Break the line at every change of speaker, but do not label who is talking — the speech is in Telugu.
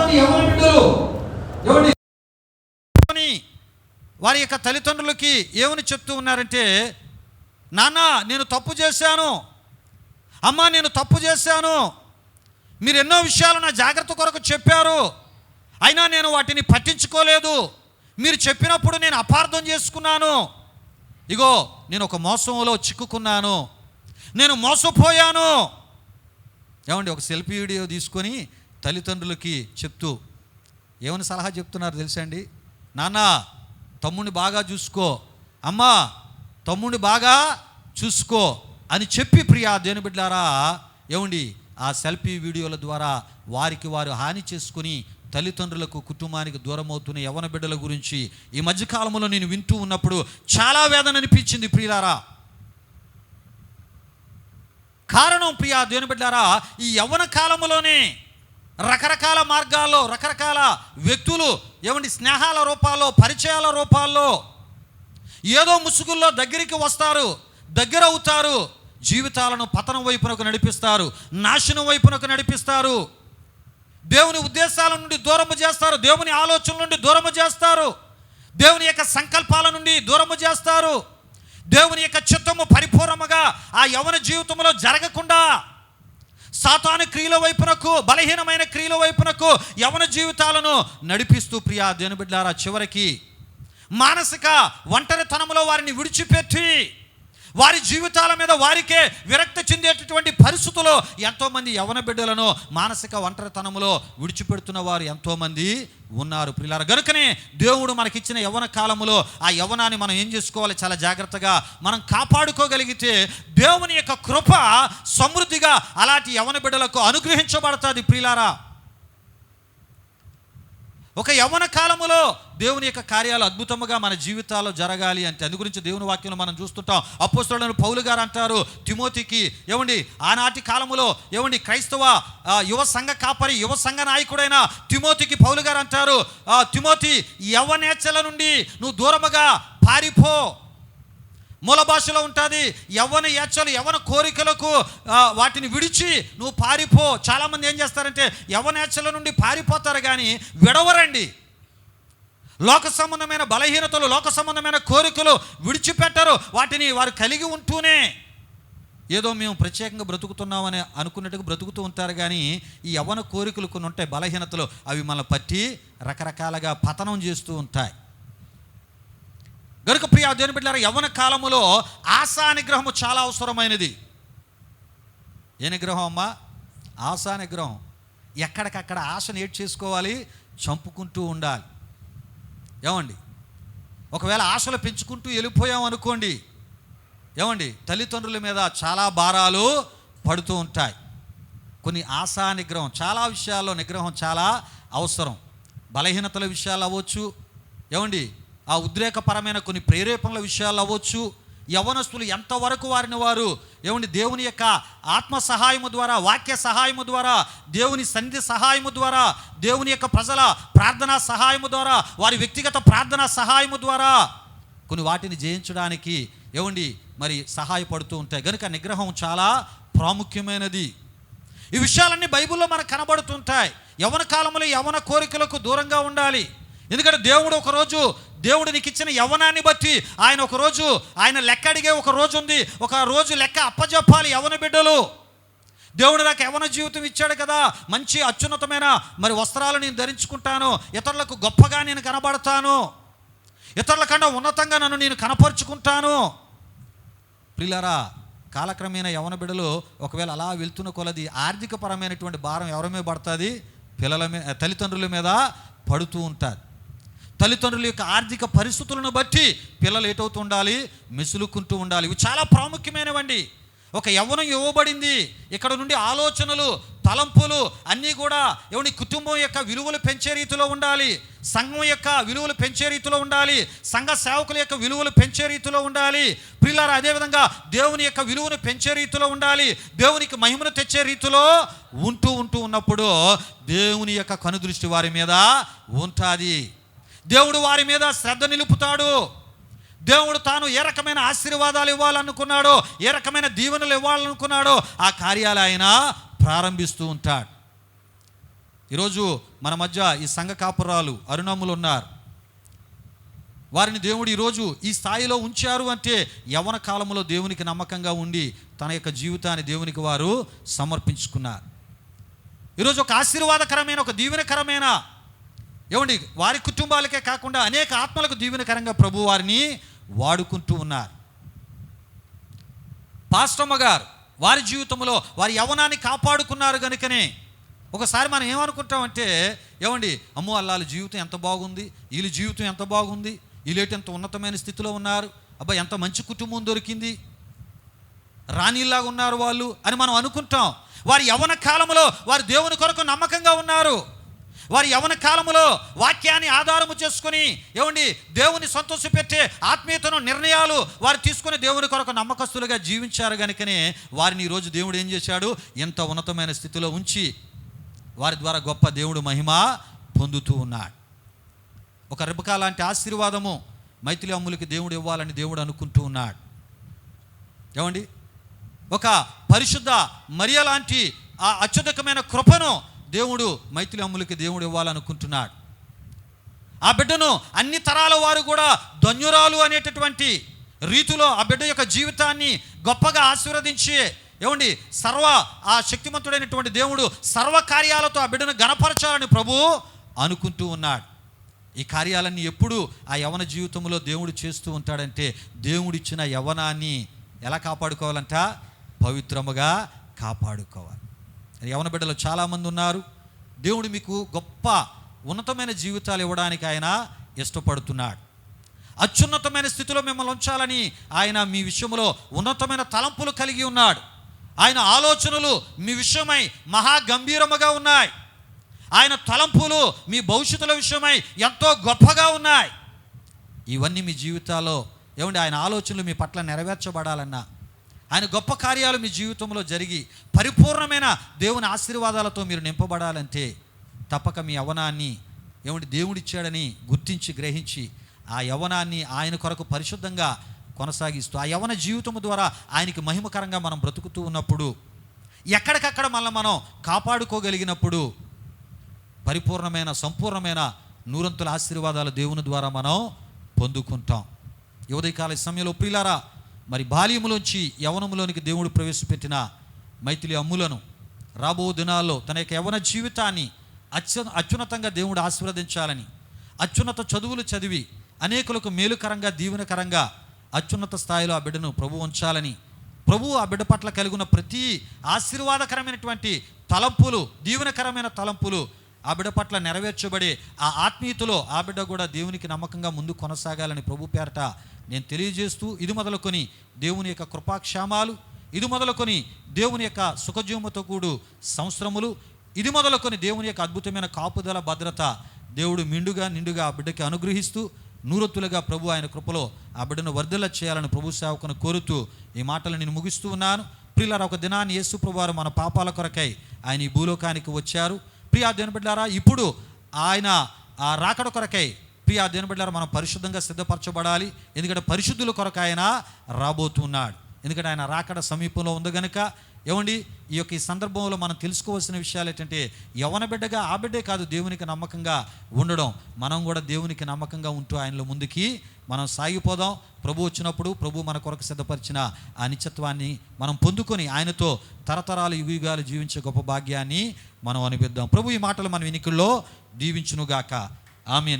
మంది యవ్వన బిడ్డలు ఎవరి వారి యొక్క తల్లిదండ్రులకి ఏమని చెప్తూ ఉన్నారంటే, నాన్న నేను తప్పు చేశాను, అమ్మ నేను తప్పు చేశాను, మీరు ఎన్నో విషయాలు నా జాగ్రత్త కొరకు చెప్పారు, అయినా నేను వాటిని పట్టించుకోలేదు, మీరు చెప్పినప్పుడు నేను అపార్థం చేసుకున్నాను, ఇగో నేను ఒక మోసంలో చిక్కుకున్నాను, నేను మోసపోయాను. ఏమండి, ఒక సెల్ఫీ వీడియో తీసుకొని తల్లిదండ్రులకి చెప్తూ ఏమని సలహా చెప్తున్నారు తెలుసా అండి? నాన్న తమ్ముడిని బాగా చూసుకో, అమ్మా తమ్ముడిని బాగా చూసుకో అని చెప్పి ప్రియా దేవుని బిడ్డలారా, ఏమండి ఆ సెల్ఫీ వీడియోల ద్వారా వారికి వారు హాని చేసుకుని తల్లిదండ్రులకు కుటుంబానికి దూరం అవుతున్న యవ్వన బిడ్డల గురించి ఈ మధ్యకాలంలో నేను వింటూ ఉన్నప్పుడు చాలా వేదన అనిపించింది ప్రియులారా. కారణం ప్రియా దేవుని బిడ్డలారా, ఈ యవ్వన కాలంలోనే రకరకాల మార్గాల్లో రకరకాల వ్యక్తులు ఏమండి స్నేహాల రూపాల్లో పరిచయాల రూపాల్లో ఏదో ముసుగుల్లో దగ్గరికి వస్తారు, దగ్గర అవుతారు, జీవితాలను పతనం వైపునకు నడిపిస్తారు, నాశనం వైపునకు నడిపిస్తారు, దేవుని ఉద్దేశాల నుండి దూరము చేస్తారు, దేవుని ఆలోచనల నుండి దూరము చేస్తారు, దేవుని యొక్క సంకల్పాల నుండి దూరము చేస్తారు, దేవుని యొక్క చిత్తము పరిపూర్ణముగా ఆ యవ్వన జీవితంలో జరగకుండా సాతాను క్రియల వైపునకు బలహీనమైన క్రియల వైపునకు యవ్వన జీవితాలను నడిపిస్తూ ప్రియా దేవుని బిడ్డలారా చివరికి మానసిక ఒంటరితనంలో వారిని విడిచిపెట్టి వారి జీవితాల మీద వారికే విరక్తి చెందేటటువంటి పరిస్థితుల్లో ఎంతోమంది యవ్వన బిడ్డలను మానసిక ఒంటరితనంలో విడిచిపెడుతున్న వారు ఎంతోమంది ఉన్నారు ప్రియులారా. గనుకనే దేవుడు మనకిచ్చిన యవ్వన కాలంలో ఆ యవ్వనాన్ని మనం ఏం చేసుకోవాలి, చాలా జాగ్రత్తగా మనం కాపాడుకోగలిగితే దేవుని యొక్క కృప సమృద్ధిగా అలాంటి యవ్వన బిడ్డలకు అనుగ్రహించబడుతుంది ప్రియులారా. ఒక యవ్వన కాలములో దేవుని యొక్క కార్యాలు అద్భుతముగా మన జీవితాల్లో జరగాలి అంటే అందు గురించి దేవుని వాక్యంలో మనం చూస్తుంటాం. అపోస్తలుడైన పౌలు గారు అంటారు తిమోతికి, ఏమండి ఆనాటి కాలములో ఏమండి క్రైస్తవ యువ సంఘ కాపరి యువ సంఘ నాయకుడైన తిమోతికి పౌలు గారు అంటారు, తిమోతి యవ్వనేచ్ఛల నుండి నువ్వు దూరముగా పారిపో. మూల భాషలో ఉంటుంది యవ్వన ఏచ్ఛలు యవ్వన కోరికలకు వాటిని విడిచి నువ్వు పారిపో. చాలామంది ఏం చేస్తారంటే యవ్వనేచ్ఛల నుండి పారిపోతారు కానీ విడవరండి. లోక సంబంధమైన బలహీనతలు లోక సంబంధమైన కోరికలు విడిచిపెట్టరు. వాటిని వారు కలిగి ఉంటూనే ఏదో మేము ప్రత్యేకంగా బ్రతుకుతున్నామని అనుకున్నట్టుగా బ్రతుకుతూ ఉంటారు కానీ ఈ యవ్వన కోరికలు కొన్ని ఉంటాయి, బలహీనతలు, అవి మనల్ని పట్టి రకరకాలుగా పతనం చేస్తూ ఉంటాయి. గనుక ప్రియ దేవుని బిడ్డలారా, యవ్వన కాలములో ఆశా నిగ్రహము చాలా అవసరమైనది. ఏ నిగ్రహం అమ్మా? ఆశా నిగ్రహం. ఎక్కడికక్కడ ఆశను ఏడ్ చేసుకోవాలి, చంపుకుంటూ ఉండాలి. ఏమండి, ఒకవేళ ఆశలు పెంచుకుంటూ వెళ్ళిపోయాం అనుకోండి, ఏమండి తల్లిదండ్రుల మీద చాలా భారాలు పడుతూ ఉంటాయి. కొన్ని ఆశా నిగ్రహం, చాలా విషయాల్లో నిగ్రహం చాలా అవసరం. బలహీనతల విషయాలు అవ్వచ్చు, ఏమండి ఆ ఉద్రేకపరమైన కొన్ని ప్రేరేపణల విషయాలు అవ్వచ్చు. యవ్వనస్తులు ఎంతవరకు వారిని వారు ఏమండి దేవుని యొక్క ఆత్మ సహాయము ద్వారా, వాక్య సహాయము ద్వారా, దేవుని సన్నిధి సహాయము ద్వారా, దేవుని యొక్క ప్రజల ప్రార్థనా సహాయము ద్వారా, వారి వ్యక్తిగత ప్రార్థనా సహాయము ద్వారా కొన్ని వాటిని జయించడానికి ఏమండి మరి సహాయపడుతూ ఉంటాయి. కనుక నిగ్రహం చాలా ప్రాముఖ్యమైనది. ఈ విషయాలన్నీ బైబిల్లో మనకు కనబడుతుంటాయి. యవ్వన కాలంలో యవ్వన కోరికలకు దూరంగా ఉండాలి. ఎందుకంటే దేవుడు నీకు ఇచ్చిన యవ్వనాన్ని బట్టి ఆయన ఒకరోజు ఆయన లెక్క అడిగే ఒక రోజు ఉంది. ఒక రోజు లెక్క అప్పజెప్పాలి యవ్వన బిడ్డలు. దేవుడు నాకు యవ్వన జీవితం ఇచ్చాడు కదా, మంచి అత్యున్నతమైన మరి వస్త్రాలు నేను ధరించుకుంటాను, ఇతరులకు గొప్పగా నేను కనబడతాను, ఇతరుల కన్నా ఉన్నతంగా నన్ను నేను కనపరుచుకుంటాను. ప్రియులారా, కాలక్రమేణా యవ్వన బిడ్డలు ఒకవేళ అలా వెళ్తున్న కొలది ఆర్థికపరమైనటువంటి భారం ఎవరి మీద పడుతుంది? తల్లిదండ్రుల మీద పడుతూ ఉంటారు. తల్లిదండ్రుల యొక్క ఆర్థిక పరిస్థితులను బట్టి పిల్లలు ఏటవుతూ ఉండాలి, మెసులుకుంటూ ఉండాలి. ఇవి చాలా ప్రాముఖ్యమైనవండి. ఒక యవ్వనం ఇవ్వబడింది, ఇక్కడ నుండి ఆలోచనలు తలంపులు అన్నీ కూడా ఏమని కుటుంబం యొక్క విలువలు పెంచే రీతిలో ఉండాలి, సంఘం యొక్క విలువలు పెంచే రీతిలో ఉండాలి, సంఘ సేవకుల యొక్క విలువలు పెంచే రీతిలో ఉండాలి. ప్రియులారా, అదేవిధంగా దేవుని యొక్క విలువను పెంచే రీతిలో ఉండాలి, దేవునికి మహిమను తెచ్చే రీతిలో ఉంటూ ఉన్నప్పుడు దేవుని యొక్క కనుదృష్టి వారి మీద ఉంటుంది. దేవుడు వారి మీద శ్రద్ధ నిలుపుతాడు. దేవుడు తాను ఏ రకమైన ఆశీర్వాదాలు ఇవ్వాలనుకున్నాడో, ఏ రకమైన దీవెనలు ఇవ్వాలనుకున్నాడో ఆ కార్యాలు ఆయన ప్రారంభిస్తూ ఉంటాడు. ఈరోజు మన మధ్య ఈ సంఘ కాపురాలు అరుణమ్ములు ఉన్నారు. వారిని దేవుడు ఈరోజు ఈ స్థాయిలో ఉంచారు అంటే యవ్వన కాలంలో దేవునికి నమ్మకంగా ఉండి తన యొక్క జీవితాన్ని దేవునికి వారు సమర్పించుకున్నారు. ఈరోజు ఒక ఆశీర్వాదకరమైన, ఒక దీవెనకరమైన, ఏమండి, వారి కుటుంబాలకే కాకుండా అనేక ఆత్మలకు దీవెనకరంగా ప్రభు వారిని వాడుకుంటూ ఉన్నారు. పాస్టమ్మ గారు వారి జీవితంలో వారి యవ్వనాన్ని కాపాడుకున్నారు కనుకనే ఒకసారి మనం ఏమనుకుంటామంటే, ఏమండి, అమ్మో అల్లాళ్ళ జీవితం ఎంత బాగుంది, వీళ్ళ జీవితం ఎంత బాగుంది, వీళ్ళేటి ఎంత ఉన్నతమైన స్థితిలో ఉన్నారు, అబ్బా ఎంత మంచి కుటుంబం దొరికింది, రాణిలాగా ఉన్నారు వాళ్ళు అని మనం అనుకుంటాం. వారి యవ్వన కాలంలో వారు దేవుని కొరకు నమ్మకంగా ఉన్నారు. వారి యవ్వన కాలంలో వాక్యాన్ని ఆధారము చేసుకుని, ఏమండి, దేవుని సంతోషపెట్టే ఆత్మీయతను, నిర్ణయాలు వారు తీసుకుని దేవుని కొరకు నమ్మకస్తులుగా జీవించారు కనుకనే వారిని ఈరోజు దేవుడు ఏం చేశాడు, ఎంత ఉన్నతమైన స్థితిలో ఉంచి వారి ద్వారా గొప్ప దేవుడు మహిమ పొందుతూ ఉన్నాడు. ఒక రెబకా లాంటి ఆశీర్వాదము మైథిలి అమ్ములకి దేవుడు ఇవ్వాలని దేవుడు అనుకుంటూ ఉన్నాడు. ఏమండి, ఒక పరిశుద్ధ మరియ లాంటి ఆ అత్యధికమైన కృపను దేవుడు మైథిలి అమ్ములకి దేవుడు ఇవ్వాలనుకుంటున్నాడు. ఆ బిడ్డను అన్ని తరాల వారు కూడా ధన్యురాలు అనేటటువంటి రీతిలో ఆ బిడ్డ యొక్క జీవితాన్ని గొప్పగా ఆశీర్వదించి, ఏమండి, ఆ శక్తిమంతుడైనటువంటి దేవుడు సర్వ కార్యాలతో ఆ బిడ్డను గణపరచాలని ప్రభు అనుకుంటూ ఉన్నాడు. ఈ కార్యాలన్నీ ఎప్పుడు ఆ యవ్వన జీవితంలో దేవుడు చేస్తూ ఉంటాడంటే, దేవుడిచ్చిన యవ్వనాన్ని ఎలా కాపాడుకోవాలంట, పవిత్రముగా కాపాడుకోవాలి. యవ్వన బిడ్డలు చాలామంది ఉన్నారు. దేవుడు మీకు గొప్ప ఉన్నతమైన జీవితాలు ఇవ్వడానికి ఆయన ఇష్టపడుతున్నాడు. అత్యున్నతమైన స్థితిలో మిమ్మల్ని ఉంచాలని ఆయన మీ విషయంలో ఉన్నతమైన తలంపులు కలిగి ఉన్నాడు. ఆయన ఆలోచనలు మీ విషయమై మహా గంభీరముగా ఉన్నాయి. ఆయన తలంపులు మీ భవిష్యత్తుల విషయమై ఎంతో గొప్పగా ఉన్నాయి. ఇవన్నీ మీ జీవితాల్లో, ఏమండి, ఆయన ఆలోచనలు మీ పట్ల నెరవేర్చబడాలన్నా, ఆయన గొప్ప కార్యాలు మీ జీవితంలో జరిగి పరిపూర్ణమైన దేవుని ఆశీర్వాదాలతో మీరు నింపబడాలంటే తప్పక మీ యవ్వనాన్ని, ఏమంటే, దేవుడిచ్చాడని గుర్తించి గ్రహించి ఆ యవ్వనాన్ని ఆయన కొరకు పరిశుద్ధంగా కొనసాగిస్తూ ఆ యవ్వన జీవితం ద్వారా ఆయనకి మహిమకరంగా మనం బ్రతుకుతూ ఉన్నప్పుడు, ఎక్కడికక్కడ మనం కాపాడుకోగలిగినప్పుడు పరిపూర్ణమైన, సంపూర్ణమైన నూరంతుల ఆశీర్వాదాలు దేవుని ద్వారా మనం పొందుకుంటాం. ఉదయకాల సమయంలో ప్రియులారా, మరి బాల్యములోంచి యవ్వనములోనికి దేవుడు ప్రవేశపెట్టిన మైథిలి అమ్ములను రాబో దినాల్లో తన యొక్క యవ్వన జీవితాన్ని అత్యున్నతంగా దేవుడు ఆశీర్వదించాలని, అత్యున్నత చదువులు చదివి అనేకులకు మేలుకరంగా, దీవెనకరంగా అత్యున్నత స్థాయిలో ఆ బిడ్డను ప్రభు ఉంచాలని, ప్రభు ఆ బిడ్డ పట్ల కలిగిన ప్రతి ఆశీర్వాదకరమైనటువంటి తలంపులు, దీవెనకరమైన తలంపులు ఆ బిడ్డ పట్ల నెరవేర్చబడే ఆ ఆత్మీయతలో ఆ బిడ్డ కూడా దేవునికి నమ్మకంగా ముందు కొనసాగాలని ప్రభు పేరట నేను తెలియజేస్తూ, ఇది మొదలుకొని దేవుని యొక్క కృపాక్షేమాలు, ఇది మొదలుకొని దేవుని యొక్క సుఖజీవముతో కూడు సంవత్సరములు, ఇది మొదలుకొని దేవుని యొక్క అద్భుతమైన కాపుదల, భద్రత దేవుడు నిండుగా ఆ బిడ్డకి అనుగ్రహిస్తూ నూరొత్తులుగా ప్రభు ఆయన కృపలో ఆ బిడ్డను వర్ధిల్ల చేయాలని ప్రభు సేవకును కోరుతూ ఈ మాటలు నేను ముగిస్తూ ఉన్నాను. ప్రియులారా, ఒక దినాన్ని యేసు ప్రభు వారు మన పాపాల కొరకై ఆయన ఈ భూలోకానికి వచ్చారు. ప్రియా దేవుని బిడ్డలారా, ఇప్పుడు ఆయన ఆ రాకడ కొరకై, ప్రియా దేవుని బిడ్డలారా, మనం పరిశుద్ధంగా సిద్ధపరచబడాలి. ఎందుకంటే పరిశుద్ధుల కొరకు ఆయన రాబోతున్నాడు. ఎందుకంటే ఆయన రాకడ సమీపంలో ఉంది కనుక, ఏమండి, ఈ సందర్భంలో మనం తెలుసుకోవాల్సిన విషయాలు ఏంటంటే, యవ్వన బిడ్డగా ఆ బిడ్డే కాదు దేవునికి నమ్మకంగా ఉండడం, మనం కూడా దేవునికి నమ్మకంగా ఉంటూ ఆయనలో ముందుకి మనం సాగిపోదాం. ప్రభు వచ్చినప్పుడు ప్రభు మన కొరకు సిద్ధపరిచిన ఆ నిత్యత్వాన్ని మనం పొందుకొని ఆయనతో తరతరాలు యుగాలు జీవించే గొప్ప భాగ్యాన్ని మనం అనిపిద్దాం. ప్రభు ఈ మాటలు మన వినికిల్లో దీవించునుగాక. ఆమేన్.